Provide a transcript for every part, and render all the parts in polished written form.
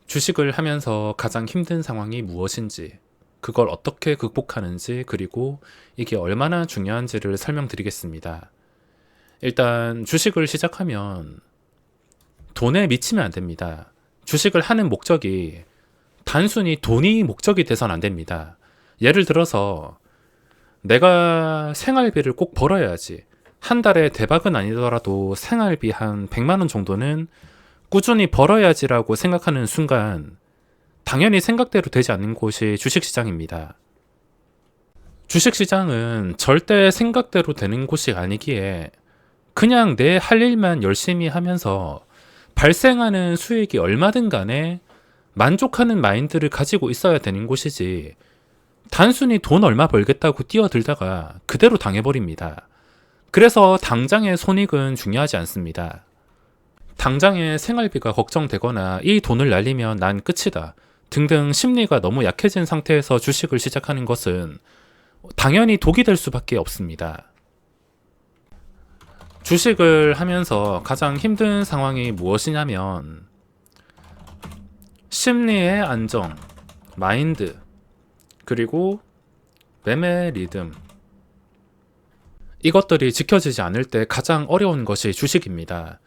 주식을 하면서 가장 힘든 상황이 무엇인지, 그걸 어떻게 극복하는지, 그리고 이게 얼마나 중요한지를 설명드리겠습니다. 일단 주식을 시작하면 돈에 미치면 안 됩니다. 주식을 하는 목적이 단순히 돈이 목적이 돼선 안 됩니다. 예를 들어서 내가 생활비를 꼭 벌어야지. 한 달에 대박은 아니더라도 생활비 한 100만 원 정도는 꾸준히 벌어야지라고 생각하는 순간 당연히 생각대로 되지 않는 곳이 주식시장입니다. 주식시장은 절대 생각대로 되는 곳이 아니기에 그냥 내 할 일만 열심히 하면서 발생하는 수익이 얼마든 간에 만족하는 마인드를 가지고 있어야 되는 곳이지, 단순히 돈 얼마 벌겠다고 뛰어들다가 그대로 당해버립니다. 그래서 당장의 손익은 중요하지 않습니다. 당장의 생활비가 걱정되거나 이 돈을 날리면 난 끝이다 등등 심리가 너무 약해진 상태에서 주식을 시작하는 것은 당연히 독이 될 수밖에 없습니다. 주식을 하면서 가장 힘든 상황이 무엇이냐면 심리의 안정, 마인드, 그리고 매매 리듬, 이것들이 지켜지지 않을 때 가장 어려운 것이 주식입니다.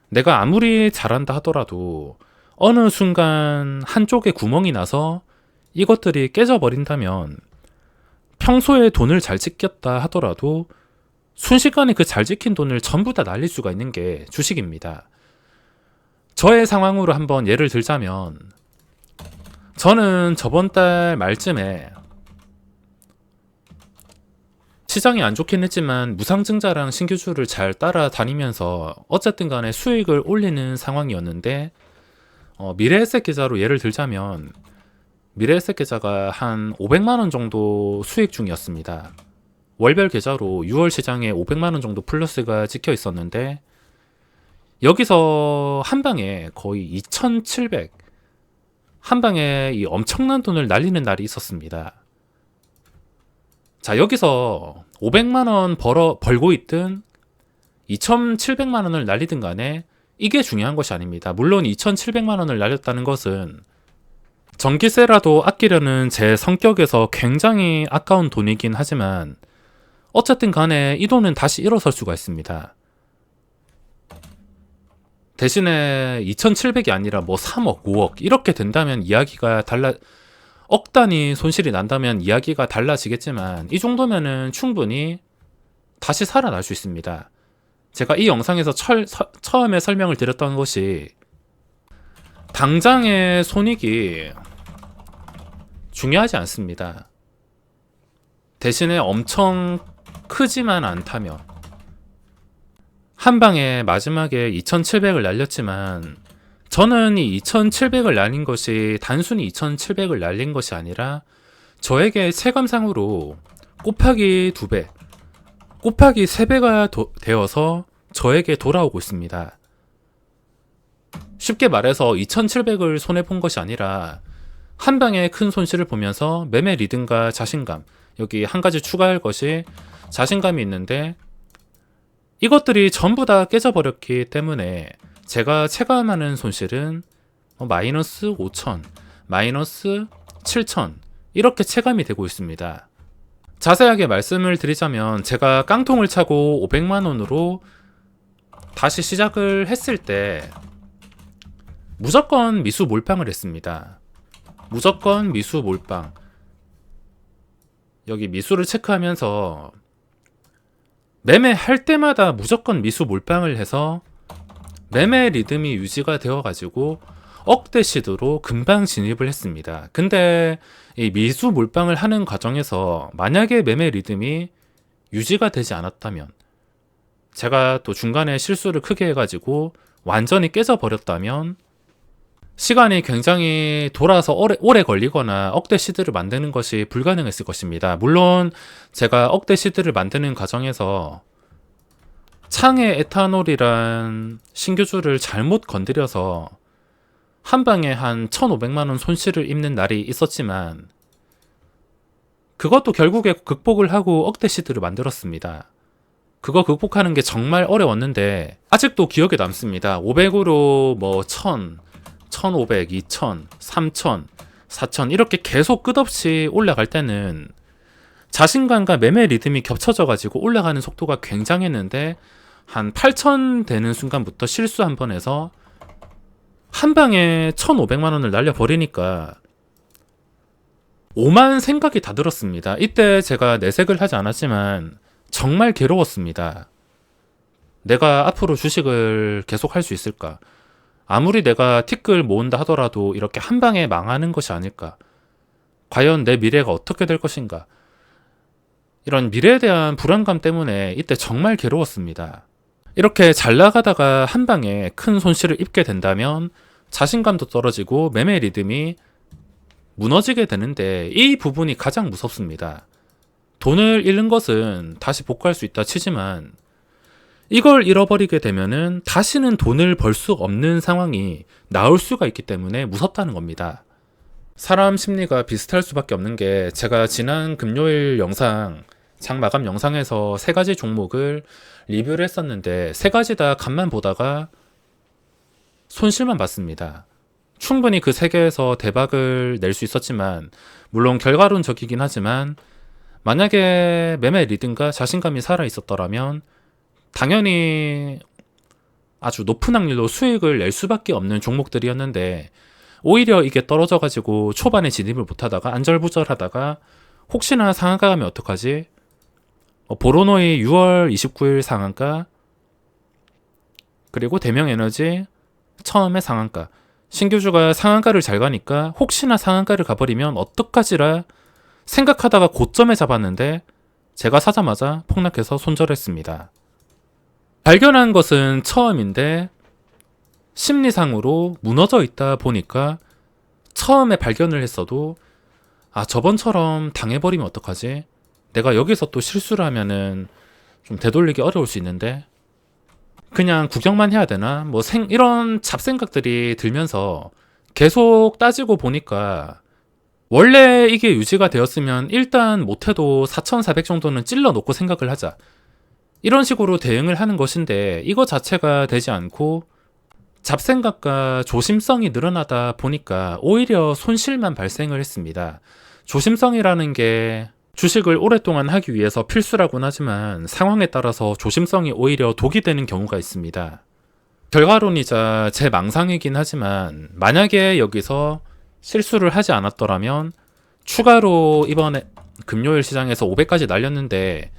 내가 아무리 잘한다 하더라도 어느 순간 한쪽에 구멍이 나서 이것들이 깨져버린다면 평소에 돈을 잘 지켰다 하더라도 순식간에 그 잘 지킨 돈을 전부 다 날릴 수가 있는 게 주식입니다. 저의 상황으로 한번 예를 들자면, 저는 저번 달 말쯤에 시장이 안 좋긴 했지만 무상증자랑 신규주를 잘 따라다니면서 어쨌든 간에 수익을 올리는 상황이었는데, 미래에셋 계좌로 예를 들자면 미래에셋 계좌가 한 500만원 정도 수익 중이었습니다. 월별 계좌로 6월 시장에 500만원 정도 플러스가 찍혀 있었는데, 여기서 한 방에 거의 2700, 한 방에 이 엄청난 돈을 날리는 날이 있었습니다. 자, 여기서 500만원 벌고 있든 2700만원을 날리든 간에 이게 중요한 것이 아닙니다. 물론 2700만원을 날렸다는 것은 전기세라도 아끼려는 제 성격에서 굉장히 아까운 돈이긴 하지만 어쨌든 간에 이 돈은 다시 일어설 수가 있습니다. 대신에 2700이 아니라 뭐 3억, 5억 이렇게 된다면 이야기가 억 단위 손실이 난다면 이야기가 달라지겠지만, 이 정도면은 충분히 다시 살아날 수 있습니다. 제가 이 영상에서 처음에 설명을 드렸던 것이 당장의 손익이 중요하지 않습니다. 대신에 엄청 크지만 않다면, 한 방에 마지막에 2700을 날렸지만 저는 이 2700을 날린 것이 단순히 2700을 날린 것이 아니라 저에게 체감상으로 곱하기 2배, 곱하기 3배가 되어서 저에게 돌아오고 있습니다. 쉽게 말해서 2700을 손해본 것이 아니라 한 방에 큰 손실을 보면서 매매 리듬과 자신감, 여기 한 가지 추가할 것이 자신감이 있는데, 이것들이 전부 다 깨져버렸기 때문에 제가 체감하는 손실은 마이너스 5천, 마이너스 7천 이렇게 체감이 되고 있습니다. 자세하게 말씀을 드리자면, 제가 깡통을 차고 500만원으로 다시 시작을 했을 때 무조건 미수 몰빵을 했습니다. 무조건 미수 몰빵. 여기 미수를 체크하면서 매매할 때마다 무조건 미수 몰빵을 해서 매매 리듬이 유지가 되어가지고 억대 시드로 금방 진입을 했습니다. 근데 이 미수 몰빵을 하는 과정에서 만약에 매매 리듬이 유지가 되지 않았다면, 제가 또 중간에 실수를 크게 해가지고 완전히 깨져버렸다면 시간이 굉장히 돌아서 오래 걸리거나 억대 시드를 만드는 것이 불가능했을 것입니다. 물론 제가 억대 시드를 만드는 과정에서 창에 에탄올이란 신규주를 잘못 건드려서 한 방에 한 1500만원 손실을 입는 날이 있었지만, 그것도 결국에 극복을 하고 억대 시드를 만들었습니다. 그거 극복하는 게 정말 어려웠는데 아직도 기억에 남습니다. 500으로 뭐 1000, 1500, 2000, 3000, 4000 이렇게 계속 끝없이 올라갈 때는 자신감과 매매 리듬이 겹쳐져 가지고 올라가는 속도가 굉장했는데 한 8000 되는 순간부터 실수 한 번 해서 한 방에 1500만 원을 날려버리니까 오만 생각이 다 들었습니다. 이때 제가 내색을 하지 않았지만 정말 괴로웠습니다. 내가 앞으로 주식을 계속 할 수 있을까? 아무리 내가 티끌 모은다 하더라도 이렇게 한 방에 망하는 것이 아닐까? 과연 내 미래가 어떻게 될 것인가? 이런 미래에 대한 불안감 때문에 이때 정말 괴로웠습니다. 이렇게 잘 나가다가 한 방에 큰 손실을 입게 된다면 자신감도 떨어지고 매매 리듬이 무너지게 되는데 이 부분이 가장 무섭습니다. 돈을 잃는 것은 다시 복구할 수 있다 치지만 이걸 잃어버리게 되면은 다시는 돈을 벌 수 없는 상황이 나올 수가 있기 때문에 무섭다는 겁니다. 사람 심리가 비슷할 수밖에 없는 게 제가 지난 금요일 영상 장 마감 영상에서 3가지 종목을 리뷰를 했었는데 3가지 다 값만 보다가 손실만 봤습니다. 충분히 그 3개에서 대박을 낼 수 있었지만 물론 결과론적이긴 하지만 만약에 매매 리듬과 자신감이 살아 있었더라면 당연히 아주 높은 확률로 수익을 낼 수밖에 없는 종목들이었는데 오히려 이게 떨어져 가지고 초반에 진입을 못하다가 안절부절하다가 혹시나 상한가 가면 어떡하지? 보로노의 6월 29일 상한가 그리고 대명에너지 처음에 상한가 신규주가 상한가를 잘 가니까 혹시나 상한가를 가버리면 어떡하지라 생각하다가 고점에 잡았는데 제가 사자마자 폭락해서 손절했습니다. 발견한 것은 처음인데 심리상으로 무너져 있다 보니까 처음에 발견을 했어도 저번처럼 당해버리면 어떡하지? 내가 여기서 또 실수를 하면은 좀 되돌리기 어려울 수 있는데 그냥 구경만 해야 되나? 이런 잡생각들이 들면서 계속 따지고 보니까 원래 이게 유지가 되었으면 일단 못해도 4,400 정도는 찔러 놓고 생각을 하자. 이런 식으로 대응을 하는 것인데 이거 자체가 되지 않고 잡생각과 조심성이 늘어나다 보니까 오히려 손실만 발생을 했습니다. 조심성이라는 게 주식을 오랫동안 하기 위해서 필수라고는 하지만 상황에 따라서 조심성이 오히려 독이 되는 경우가 있습니다. 결과론이자 제 망상이긴 하지만 만약에 여기서 실수를 하지 않았더라면 추가로 이번에 금요일 시장에서 500까지 날렸는데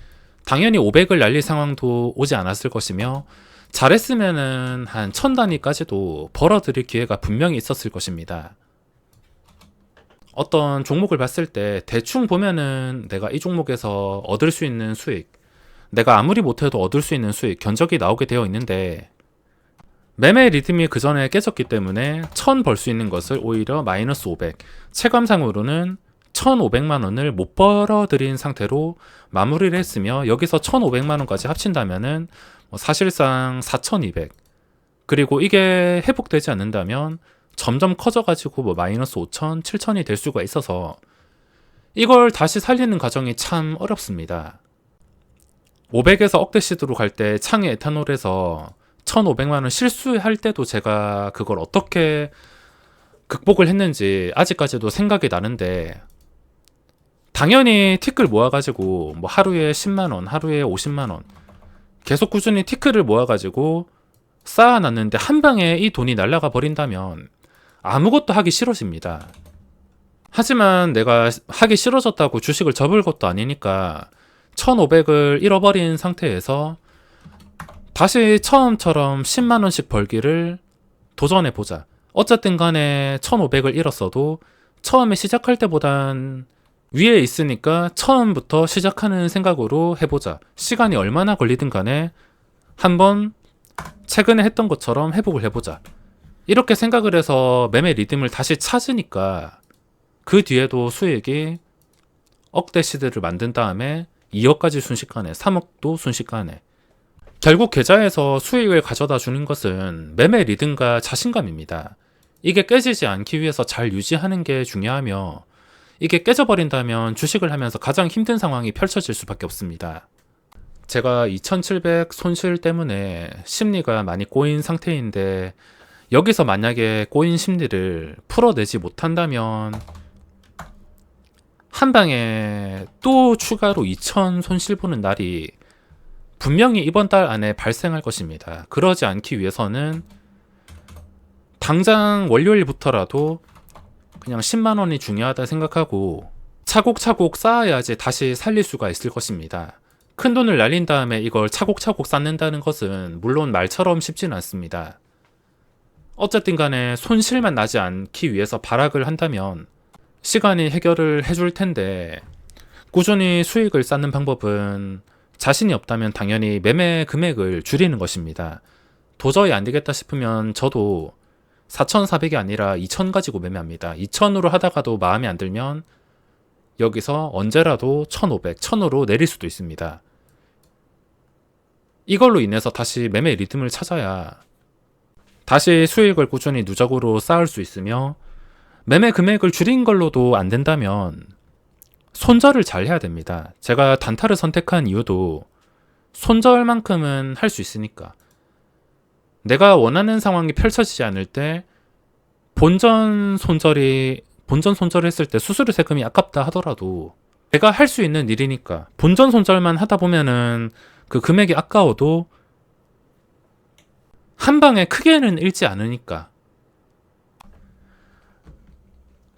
당연히 500을 날릴 상황도 오지 않았을 것이며 잘했으면은 한 1000단위까지도 벌어들일 기회가 분명히 있었을 것입니다. 어떤 종목을 봤을 때 대충 보면은 내가 이 종목에서 얻을 수 있는 수익, 내가 아무리 못해도 얻을 수 있는 수익, 견적이 나오게 되어 있는데 매매 리듬이 그 전에 깨졌기 때문에 1000 벌 수 있는 것을 오히려 마이너스 500, 체감상으로는 1500만 원을 못 벌어들인 상태로 마무리를 했으며 여기서 1500만 원까지 합친다면은 사실상 4200, 그리고 이게 회복되지 않는다면 점점 커져가지고 마이너스 5000, 7000이 될 수가 있어서 이걸 다시 살리는 과정이 참 어렵습니다. 500에서 억대 시드로 갈 때 창의 에탄올에서 1500만원 실수할 때도 제가 그걸 어떻게 극복을 했는지 아직까지도 생각이 나는데 당연히 티끌 모아가지고 하루에 10만원, 하루에 50만원 계속 꾸준히 티끌을 모아가지고 쌓아놨는데 한 방에 이 돈이 날아가 버린다면 아무것도 하기 싫어집니다. 하지만 내가 하기 싫어졌다고 주식을 접을 것도 아니니까 1500을 잃어버린 상태에서 다시 처음처럼 10만원씩 벌기를 도전해보자. 어쨌든 간에 1500을 잃었어도 처음에 시작할 때보단 위에 있으니까 처음부터 시작하는 생각으로 해보자. 시간이 얼마나 걸리든 간에 한번 최근에 했던 것처럼 회복을 해보자. 이렇게 생각을 해서 매매 리듬을 다시 찾으니까 그 뒤에도 수익이 억대 시드를 만든 다음에 2억까지 순식간에 3억도 순식간에 결국 계좌에서 수익을 가져다 주는 것은 매매 리듬과 자신감입니다. 이게 깨지지 않기 위해서 잘 유지하는 게 중요하며 이게 깨져버린다면 주식을 하면서 가장 힘든 상황이 펼쳐질 수밖에 없습니다. 제가 2700 손실 때문에 심리가 많이 꼬인 상태인데 여기서 만약에 꼬인 심리를 풀어내지 못한다면 한 방에 또 추가로 2천 손실 보는 날이 분명히 이번 달 안에 발생할 것입니다. 그러지 않기 위해서는 당장 월요일부터라도 그냥 10만 원이 중요하다 생각하고 차곡차곡 쌓아야지 다시 살릴 수가 있을 것입니다. 큰 돈을 날린 다음에 이걸 차곡차곡 쌓는다는 것은 물론 말처럼 쉽지는 않습니다. 어쨌든 간에 손실만 나지 않기 위해서 발악을 한다면 시간이 해결을 해줄 텐데, 꾸준히 수익을 쌓는 방법은 자신이 없다면 당연히 매매 금액을 줄이는 것입니다. 도저히 안 되겠다 싶으면 저도 4,400이 아니라 2,000 가지고 매매합니다. 2,000으로 하다가도 마음에 안 들면 여기서 언제라도 1,500, 1,000으로 내릴 수도 있습니다. 이걸로 인해서 다시 매매 리듬을 찾아야 다시 수익을 꾸준히 누적으로 쌓을 수 있으며, 매매 금액을 줄인 걸로도 안 된다면 손절을 잘 해야 됩니다. 제가 단타를 선택한 이유도 손절만큼은 할 수 있으니까. 내가 원하는 상황이 펼쳐지지 않을 때 본전 손절을 했을 때 수수료 세금이 아깝다 하더라도 내가 할 수 있는 일이니까 본전 손절만 하다 보면은 그 금액이 아까워도 한 방에 크게는 잃지 않으니까.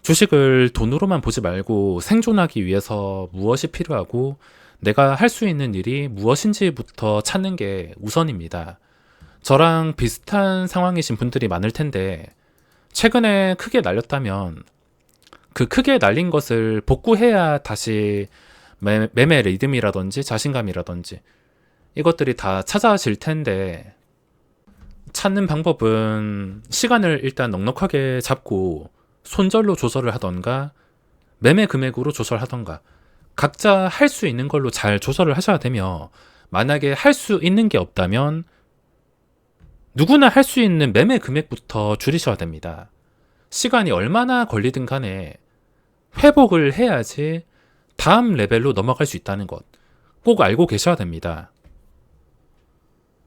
주식을 돈으로만 보지 말고 생존하기 위해서 무엇이 필요하고 내가 할 수 있는 일이 무엇인지부터 찾는 게 우선입니다. 저랑 비슷한 상황이신 분들이 많을 텐데, 최근에 크게 날렸다면 그 크게 날린 것을 복구해야 다시 매매 리듬이라든지 자신감이라든지 이것들이 다 찾아질 텐데, 찾는 방법은 시간을 일단 넉넉하게 잡고 손절로 조절을 하던가 매매 금액으로 조절하던가 각자 할 수 있는 걸로 잘 조절을 하셔야 되며, 만약에 할 수 있는 게 없다면 누구나 할 수 있는 매매 금액부터 줄이셔야 됩니다. 시간이 얼마나 걸리든 간에 회복을 해야지 다음 레벨로 넘어갈 수 있다는 것 꼭 알고 계셔야 됩니다.